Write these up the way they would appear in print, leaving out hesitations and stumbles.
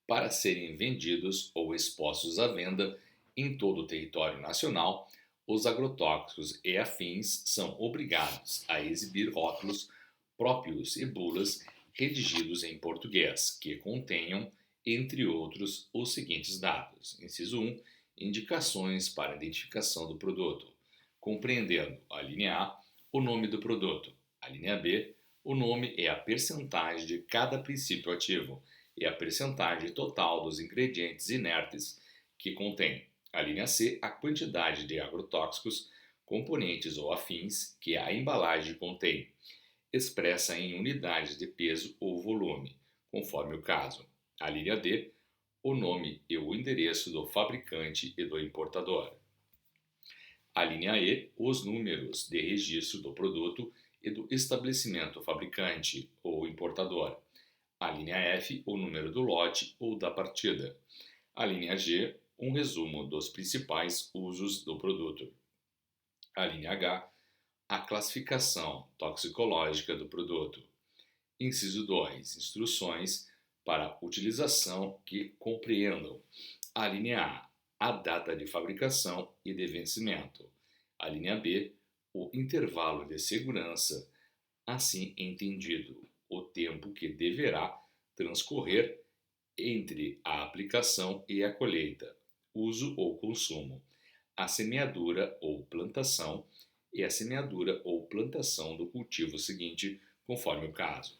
para serem vendidos ou expostos à venda em todo o território nacional, os agrotóxicos e afins são obrigados a exibir rótulos próprios e bulas redigidos em português, que contenham, entre outros, os seguintes dados. Inciso 1. Indicações para identificação do produto, compreendendo a linha A, o nome do produto, a linha B, o nome e a percentagem de cada princípio ativo e a percentagem total dos ingredientes inertes que contém. A linha C, a quantidade de agrotóxicos, componentes ou afins que a embalagem contém, expressa em unidades de peso ou volume, conforme o caso. A linha D, o nome e o endereço do fabricante e do importador. A linha E, os números de registro do produto e do estabelecimento fabricante ou importador. A linha F, o número do lote ou da partida. A linha G, um resumo dos principais usos do produto. A linha H, a classificação toxicológica do produto. Inciso 2. Instruções para utilização que compreendam. A linha A data de fabricação e de vencimento. A linha B, o intervalo de segurança, assim entendido, o tempo que deverá transcorrer entre a aplicação e a colheita, uso ou consumo, a semeadura ou plantação e a semeadura ou plantação do cultivo seguinte, conforme o caso.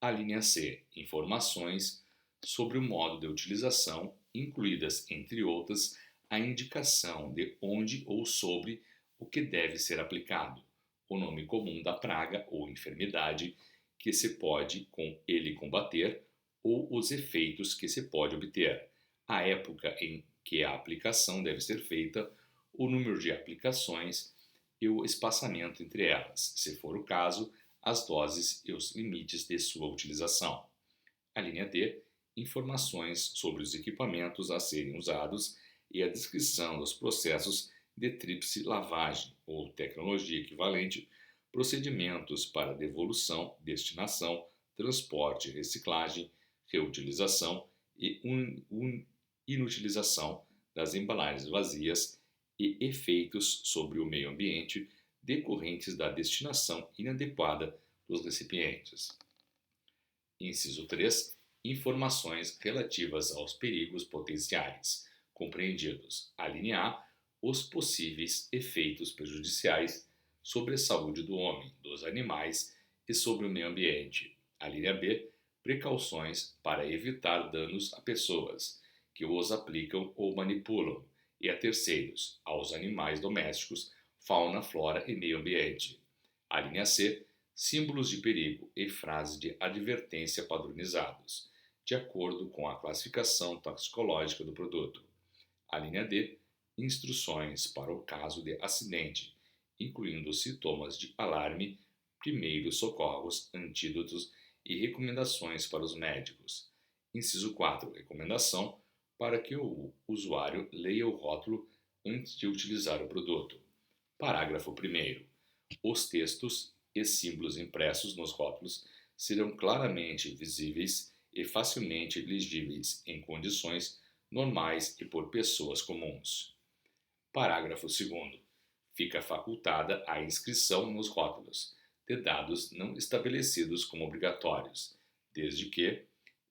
A linha C, informações sobre o modo de utilização, incluídas, entre outras, a indicação de onde ou sobre o que deve ser aplicado, o nome comum da praga ou enfermidade que se pode com ele combater ou os efeitos que se pode obter, a época em que a aplicação deve ser feita, o número de aplicações e o espaçamento entre elas, se for o caso, as doses e os limites de sua utilização. A linha D, informações sobre os equipamentos a serem usados e a descrição dos processos de tríplice lavagem ou tecnologia equivalente, procedimentos para devolução, destinação, transporte, reciclagem, reutilização e inutilização das embalagens vazias e efeitos sobre o meio ambiente decorrentes da destinação inadequada dos recipientes. Inciso 3. Informações relativas aos perigos potenciais, compreendidos. A linha A, os possíveis efeitos prejudiciais sobre a saúde do homem, dos animais e sobre o meio ambiente. A linha B, precauções para evitar danos a pessoas que os aplicam ou manipulam e a terceiros, aos animais domésticos, fauna, flora e meio ambiente. A linha C, símbolos de perigo e frases de advertência padronizados, de acordo com a classificação toxicológica do produto. A linha D, instruções para o caso de acidente, incluindo sintomas de alarme, primeiros socorros, antídotos e recomendações para os médicos. Inciso 4. Recomendação para que o usuário leia o rótulo antes de utilizar o produto. Parágrafo 1º. Os textos e símbolos impressos nos rótulos serão claramente visíveis e facilmente legíveis em condições normais e por pessoas comuns. Parágrafo 2º. Fica facultada a inscrição nos rótulos de dados não estabelecidos como obrigatórios, desde que,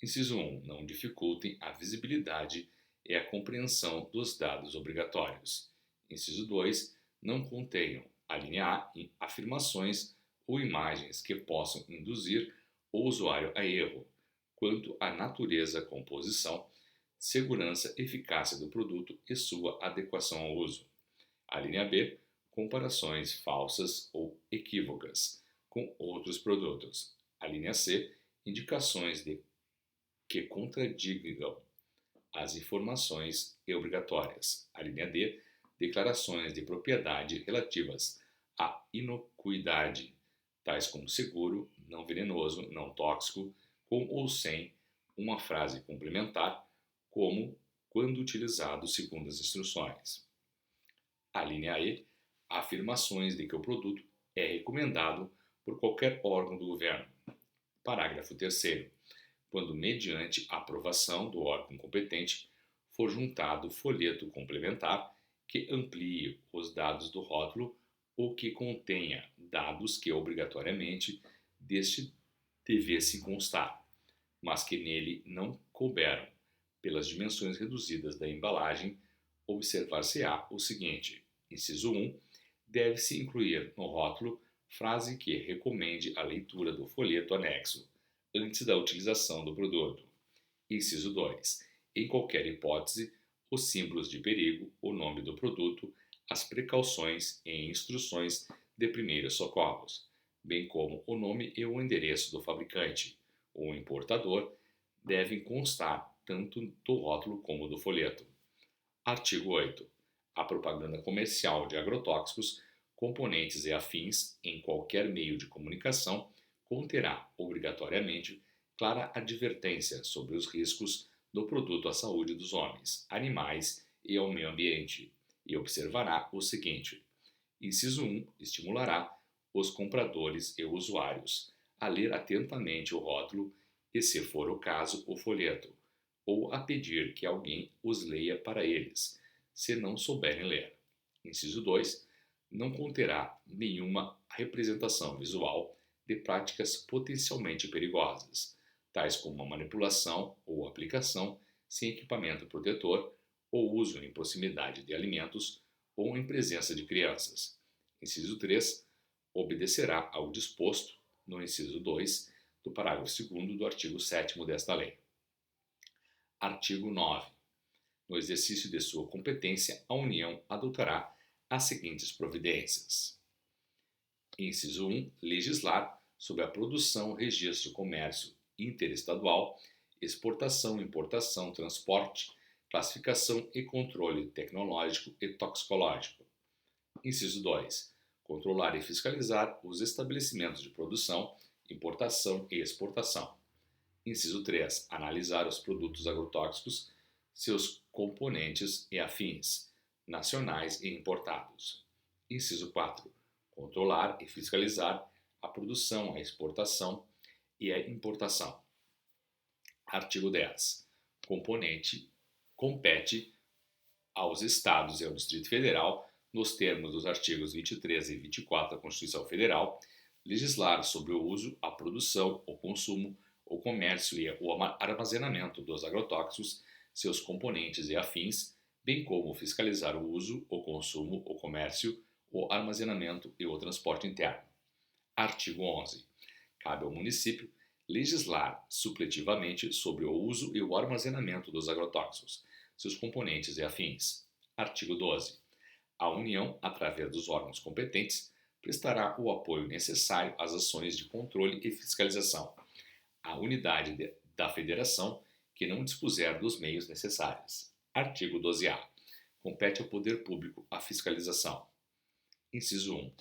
inciso 1, não dificultem a visibilidade e a compreensão dos dados obrigatórios. Inciso 2, não contenham, a linha A, afirmações ou imagens que possam induzir o usuário a erro quanto à natureza, composição, segurança, eficácia do produto e sua adequação ao uso. A linha B, comparações falsas ou equívocas com outros produtos. A linha C, indicações que contradigam as informações obrigatórias. A linha D, declarações de propriedade relativas à inocuidade, tais como seguro, não venenoso, não tóxico, com ou sem uma frase complementar, como quando utilizado segundo as instruções. A linha E, afirmações de que o produto é recomendado por qualquer órgão do governo. Parágrafo 3º. quando, mediante aprovação do órgão competente, for juntado folheto complementar que amplie os dados do rótulo ou que contenha dados que obrigatoriamente deste devesse constar, mas que nele não couberam, pelas dimensões reduzidas da embalagem, observar-se-á o seguinte: inciso 1, deve-se incluir no rótulo frase que recomende a leitura do folheto anexo antes da utilização do produto. Inciso 2, em qualquer hipótese, os símbolos de perigo, o nome do produto, as precauções e instruções de primeiros socorros, bem como o nome e o endereço do fabricante ou importador, devem constar tanto do rótulo como do folheto. Artigo 8. A propaganda comercial de agrotóxicos, componentes e afins em qualquer meio de comunicação conterá, obrigatoriamente, clara advertência sobre os riscos do produto à saúde dos homens, animais e ao meio ambiente, e observará o seguinte: inciso 1, estimulará os compradores e usuários a ler atentamente o rótulo e, se for o caso, o folheto, ou a pedir que alguém os leia para eles, se não souberem ler. Inciso 2, não conterá nenhuma representação visual de práticas potencialmente perigosas, tais como a manipulação ou aplicação sem equipamento protetor ou uso em proximidade de alimentos ou em presença de crianças. Inciso 3, obedecerá ao disposto no inciso 2 do parágrafo 2º do artigo 7º desta lei. Artigo 9. No exercício de sua competência, a União adotará as seguintes providências. Inciso 1. Legislar sobre a produção, registro, comércio interestadual, exportação, importação, transporte, classificação e controle tecnológico e toxicológico. Inciso 2. Controlar e fiscalizar os estabelecimentos de produção, importação e exportação. Inciso 3. Analisar os produtos agrotóxicos, seus componentes e afins, nacionais e importados. Inciso 4. Controlar e fiscalizar a produção, a exportação e a importação. Artigo 10. Compete aos Estados e ao Distrito Federal, nos termos dos artigos 23 e 24 da Constituição Federal, legislar sobre o uso, a produção, o consumo, o comércio e o armazenamento dos agrotóxicos, seus componentes e afins, bem como fiscalizar o uso, o consumo, o comércio, o armazenamento e o transporte interno. Artigo 11. Cabe ao município legislar supletivamente sobre o uso e o armazenamento dos agrotóxicos, seus componentes e afins. Artigo 12. A União, através dos órgãos competentes, prestará o apoio necessário às ações de controle e fiscalização. A unidade da Federação que não dispuser dos meios necessários. Artigo 12-A. Compete ao poder público a fiscalização. Inciso 1.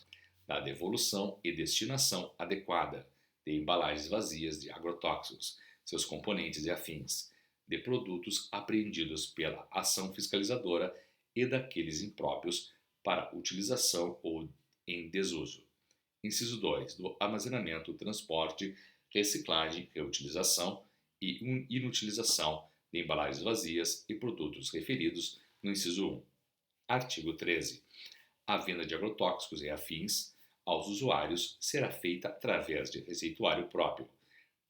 Da devolução e destinação adequada de embalagens vazias de agrotóxicos, seus componentes e afins, de produtos apreendidos pela ação fiscalizadora e daqueles impróprios para utilização ou em desuso. Inciso 2. Do armazenamento, transporte, reciclagem, reutilização e inutilização de embalagens vazias e produtos referidos no inciso 1. Artigo 13. A venda de agrotóxicos e afins aos usuários será feita através de receituário próprio,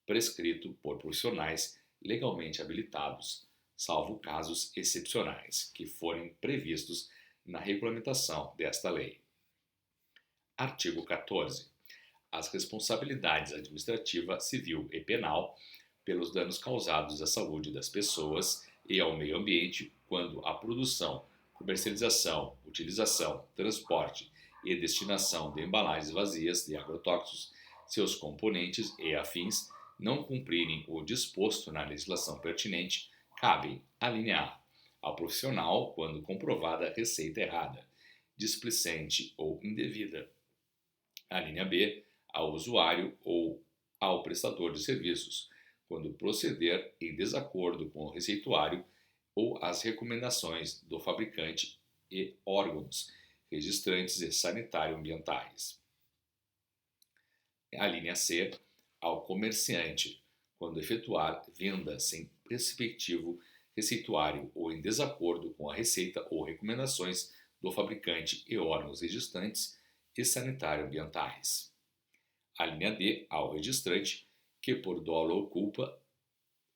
prescrito por profissionais legalmente habilitados, salvo casos excepcionais que forem previstos na regulamentação desta lei. Artigo 14. As responsabilidades administrativa, civil e penal pelos danos causados à saúde das pessoas e ao meio ambiente quando a produção, comercialização, utilização, transporte e destinação de embalagens vazias de agrotóxicos, seus componentes e afins não cumprirem o disposto na legislação pertinente, cabem, a linha A, ao profissional quando comprovada receita errada, displicente ou indevida. A linha B, ao usuário ou ao prestador de serviços, quando proceder em desacordo com o receituário ou as recomendações do fabricante e órgãos registrantes e sanitário-ambientais. A linha C, ao comerciante, quando efetuar venda sem respectivo receituário ou em desacordo com a receita ou recomendações do fabricante e órgãos registrantes e sanitário-ambientais. A linha D, ao registrante, que por dolo ou culpa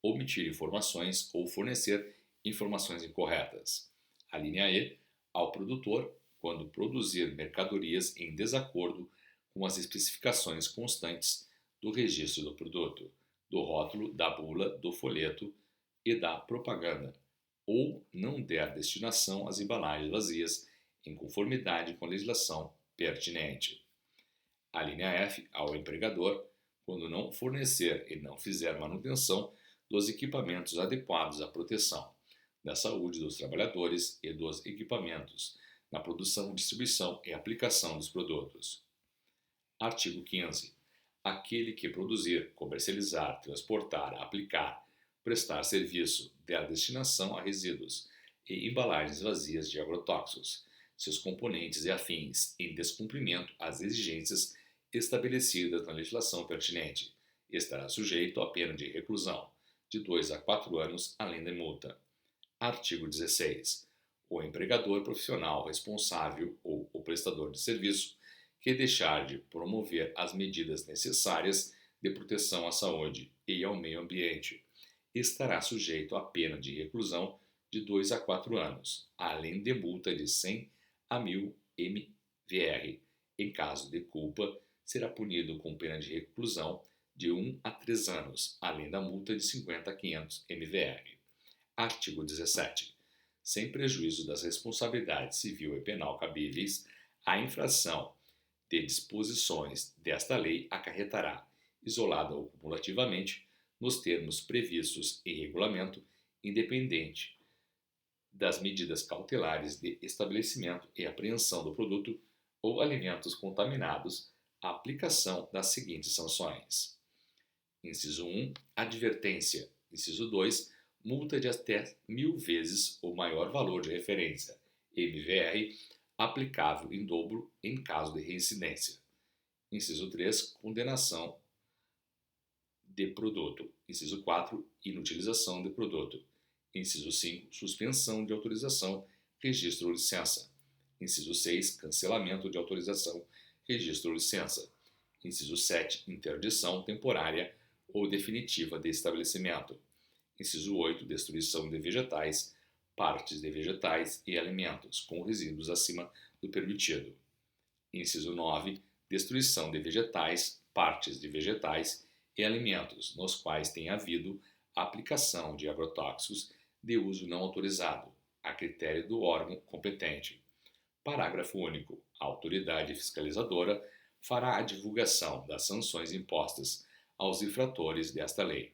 omitir informações ou fornecer informações incorretas. A linha E, ao produtor, quando produzir mercadorias em desacordo com as especificações constantes do registro do produto, do rótulo, da bula, do folheto e da propaganda, ou não der destinação às embalagens vazias em conformidade com a legislação pertinente. A linha F, ao empregador, quando não fornecer e não fizer manutenção dos equipamentos adequados à proteção da saúde dos trabalhadores e dos equipamentos na produção, distribuição e aplicação dos produtos. Artigo 15. Aquele que produzir, comercializar, transportar, aplicar, prestar serviço, der destinação a resíduos e embalagens vazias de agrotóxicos, seus componentes e afins, em descumprimento às exigências estabelecidas na legislação pertinente, estará sujeito à pena de reclusão de 2 a 4 anos, além da multa. Artigo 16. O empregador profissional responsável ou o prestador de serviço que deixar de promover as medidas necessárias de proteção à saúde e ao meio ambiente estará sujeito à pena de reclusão de 2 a 4 anos, além de multa de 100 a 1.000 mVr. Em caso de culpa, será punido com pena de reclusão de 1 a 3 anos, além da multa de 50 a 500 mVr. Artigo 17. Sem prejuízo das responsabilidades civil e penal cabíveis, a infração de disposições desta lei acarretará, isolada ou cumulativamente, nos termos previstos em regulamento, independente das medidas cautelares de estabelecimento e apreensão do produto ou alimentos contaminados, a aplicação das seguintes sanções. Inciso 1, advertência. Inciso 2, multa de até 1.000 vezes o maior valor de referência, MVR, aplicável em dobro em caso de reincidência. Inciso 3, condenação de produto. Inciso 4, inutilização de produto. Inciso 5, suspensão de autorização, registro ou licença. Inciso 6, cancelamento de autorização, registro ou licença. Inciso 7, interdição temporária ou definitiva de estabelecimento. Inciso 8, destruição de vegetais, partes de vegetais e alimentos com resíduos acima do permitido. Inciso 9, destruição de vegetais, partes de vegetais e alimentos nos quais tenha havido aplicação de agrotóxicos de uso não autorizado, a critério do órgão competente. Parágrafo único. A autoridade fiscalizadora fará a divulgação das sanções impostas aos infratores desta lei.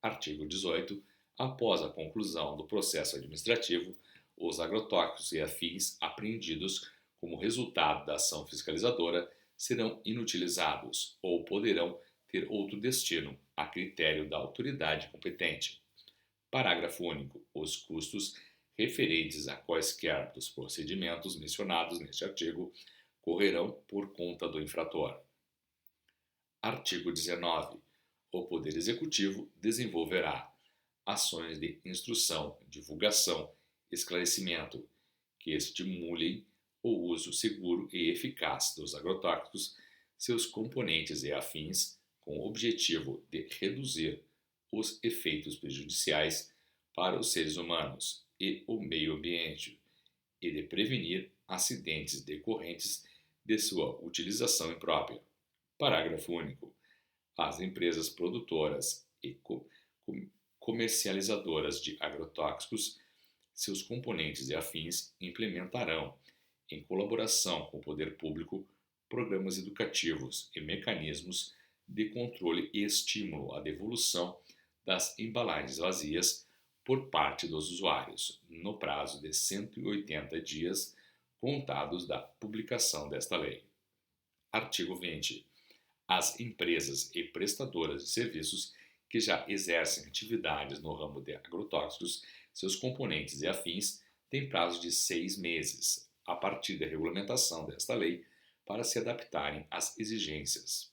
Artigo 18. Após a conclusão do processo administrativo, os agrotóxicos e afins apreendidos como resultado da ação fiscalizadora serão inutilizados ou poderão ter outro destino, a critério da autoridade competente. Parágrafo único. Os custos referentes a quaisquer dos procedimentos mencionados neste artigo correrão por conta do infrator. Artigo 19. O Poder Executivo desenvolverá ações de instrução, divulgação, esclarecimento que estimulem o uso seguro e eficaz dos agrotóxicos, seus componentes e afins, com o objetivo de reduzir os efeitos prejudiciais para os seres humanos e o meio ambiente e de prevenir acidentes decorrentes de sua utilização imprópria. Parágrafo único. As empresas produtoras e comercializadoras de agrotóxicos, seus componentes e afins implementarão, em colaboração com o poder público, programas educativos e mecanismos de controle e estímulo à devolução das embalagens vazias por parte dos usuários, no prazo de 180 dias contados da publicação desta lei. Artigo 20. As empresas e prestadoras de serviços que já exercem atividades no ramo de agrotóxicos, seus componentes e afins, têm prazo de 6 meses, a partir da regulamentação desta lei, para se adaptarem às exigências.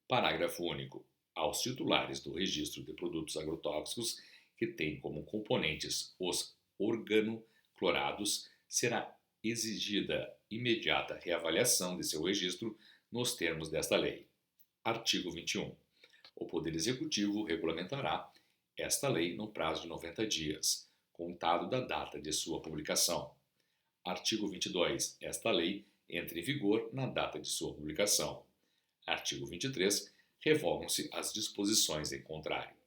Parágrafo único. Aos titulares do registro de produtos agrotóxicos que têm como componentes os organoclorados, será exigida imediata reavaliação de seu registro nos termos desta lei. Artigo 21. O Poder Executivo regulamentará esta lei no prazo de 90 dias, contado da data de sua publicação. Artigo 22. Esta lei entra em vigor na data de sua publicação. Artigo 23. Revogam-se as disposições em contrário.